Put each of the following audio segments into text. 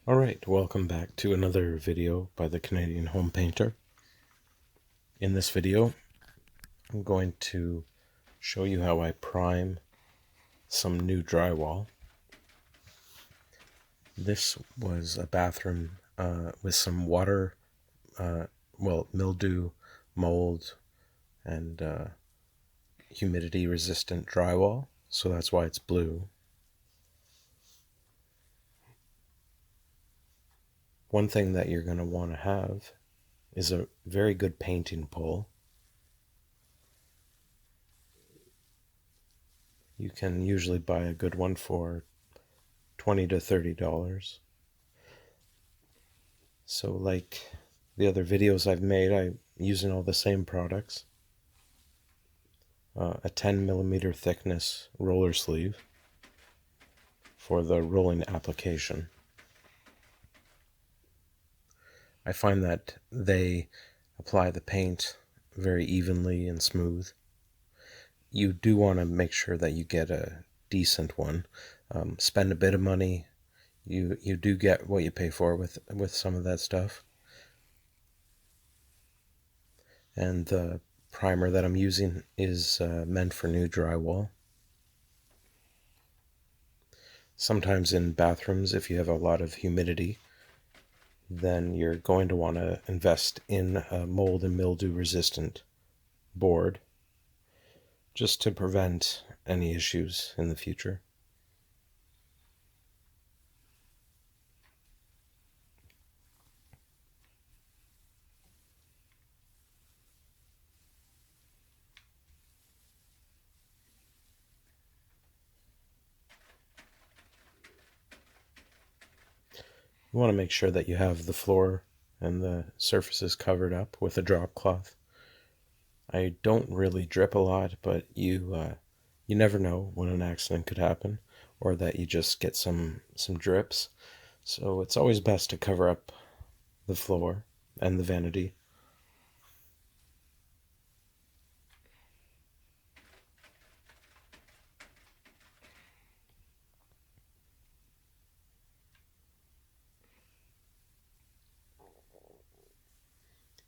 Alright, welcome back to another video by the Canadian Home Painter. In this video, I'm going to show you how I prime some new drywall. This was a bathroom with some water, mildew, mold, and humidity resistant drywall, so that's why it's blue. One thing that you're going to want to have is a very good painting pole. You can usually buy a good one for $20 to $30. So like the other videos I've made, I'm using all the same products. A 10mm thickness roller sleeve for the rolling application. I find that they apply the paint very evenly and smooth. You do want to make sure that you get a decent one. Spend a bit of money. You do get what you pay for with some of that stuff. And the primer that I'm using is meant for new drywall. Sometimes in bathrooms, if you have a lot of humidity, then you're going to want to invest in a mold and mildew resistant board just to prevent any issues in the future. You want to make sure that you have the floor and the surfaces covered up with a drop cloth. I don't really drip a lot, but you never know when an accident could happen, or that you just get some drips. So it's always best to cover up the floor and the vanity.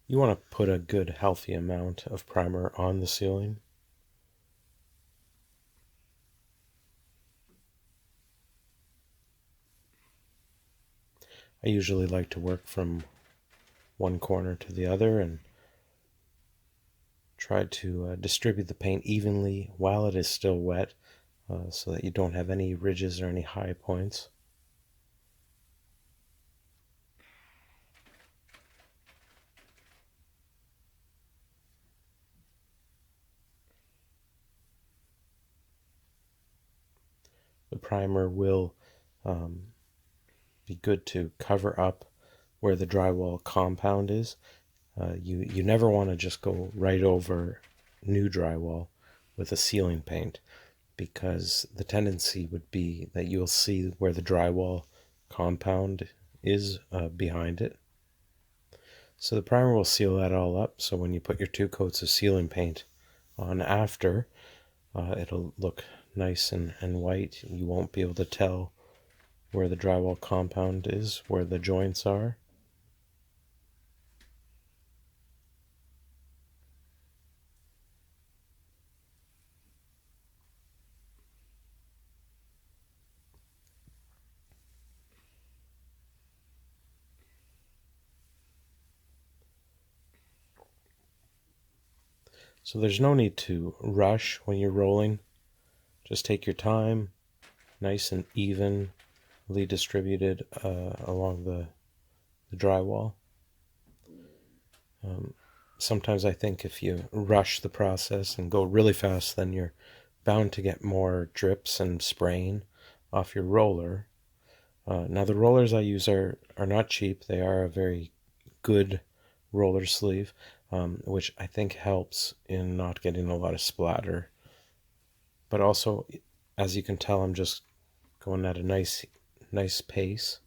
You want to put a good healthy amount of primer on the ceiling. I usually like to work from one corner to the other and try to distribute the paint evenly while it is still wet, so that you don't have any ridges or any high points. The primer will be good to cover up where the drywall compound is. You never want to just go right over new drywall with a ceiling paint, because the tendency would be that you'll see where the drywall compound is behind it. So the primer will seal that all up, so when you put your 2 coats of ceiling paint on after, it'll look nice and white. You won't be able to tell where the drywall compound is, where the joints are. So there's no need to rush when you're rolling. Just take your time, nice and evenly distributed along the drywall. Sometimes I think if you rush the process and go really fast, then you're bound to get more drips and spraying off your roller. Now the rollers I use are not cheap. They are a very good roller sleeve, which I think helps in not getting a lot of splatter. But also, as you can tell, I'm just going at a nice pace.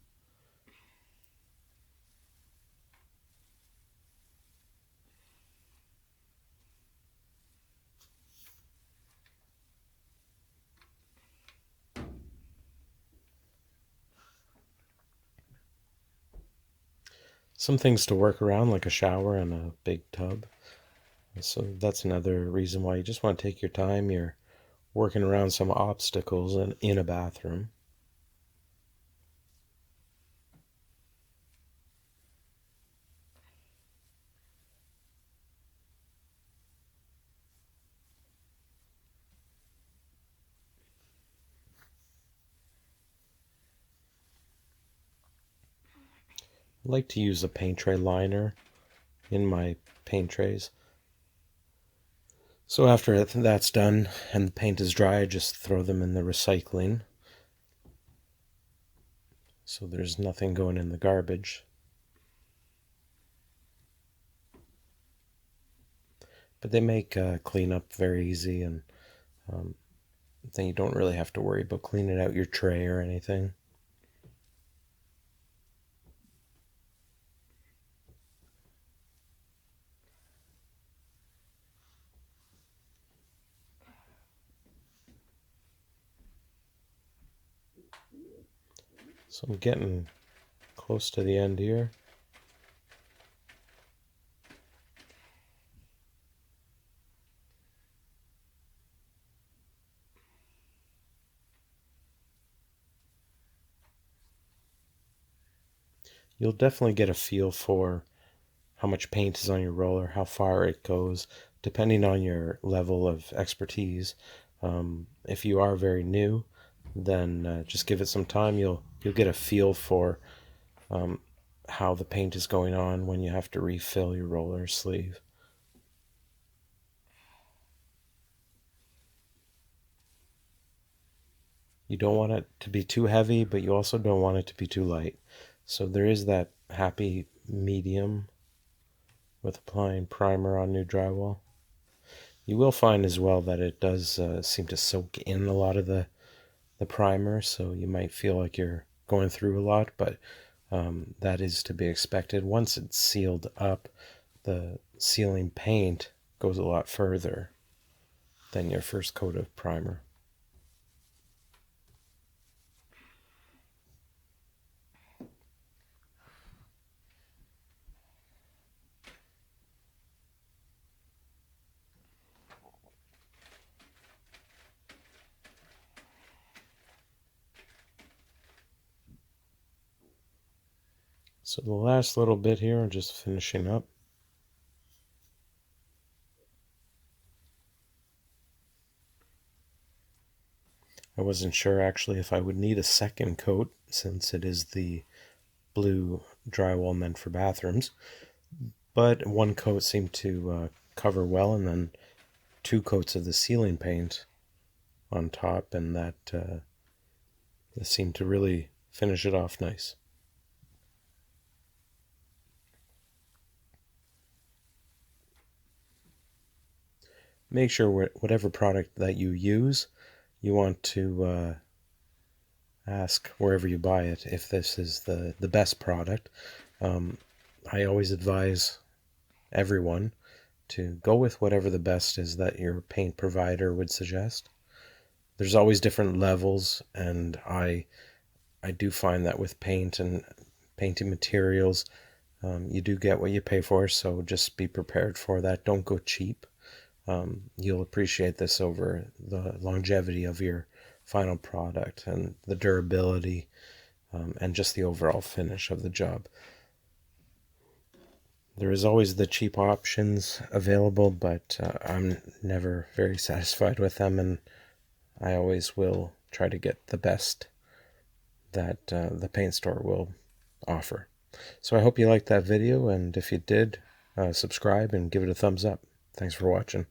some things to work around, like a shower and a big tub. So that's another reason why you just want to take your time. You're working around some obstacles in a bathroom. I like to use a paint tray liner in my paint trays. So after that's done and the paint is dry, I just throw them in the recycling. So there's nothing going in the garbage. But they make cleanup very easy, and then you don't really have to worry about cleaning out your tray or anything. So I'm getting close to the end here. You'll definitely get a feel for how much paint is on your roller, how far it goes, depending on your level of expertise. If you are very new, then just give it some time. You'll get a feel for how the paint is going on when you have to refill your roller sleeve. You don't want it to be too heavy, but you also don't want it to be too light. So there is that happy medium with applying primer on new drywall. You will find as well that it does seem to soak in a lot of the primer, so you might feel like you're going through a lot, but that is to be expected. Once it's sealed up, the sealing paint goes a lot further than your first coat of primer. So the last little bit here, I'm just finishing up. I wasn't sure actually if I would need a second coat, since it is the blue drywall meant for bathrooms, but one coat seemed to cover well, and then 2 coats of the sealing paint on top, and that seemed to really finish it off nice. Make sure whatever product that you use, you want to ask wherever you buy it if this is the best product. I always advise everyone to go with whatever the best is that your paint provider would suggest. There's always different levels, and I do find that with paint and painting materials, you do get what you pay for, so just be prepared for that. Don't go cheap. You'll appreciate this over the longevity of your final product and the durability, and just the overall finish of the job. There is always the cheap options available, but I'm never very satisfied with them, and I always will try to get the best that the paint store will offer. So I hope you liked that video, and if you did, subscribe and give it a thumbs up. Thanks for watching.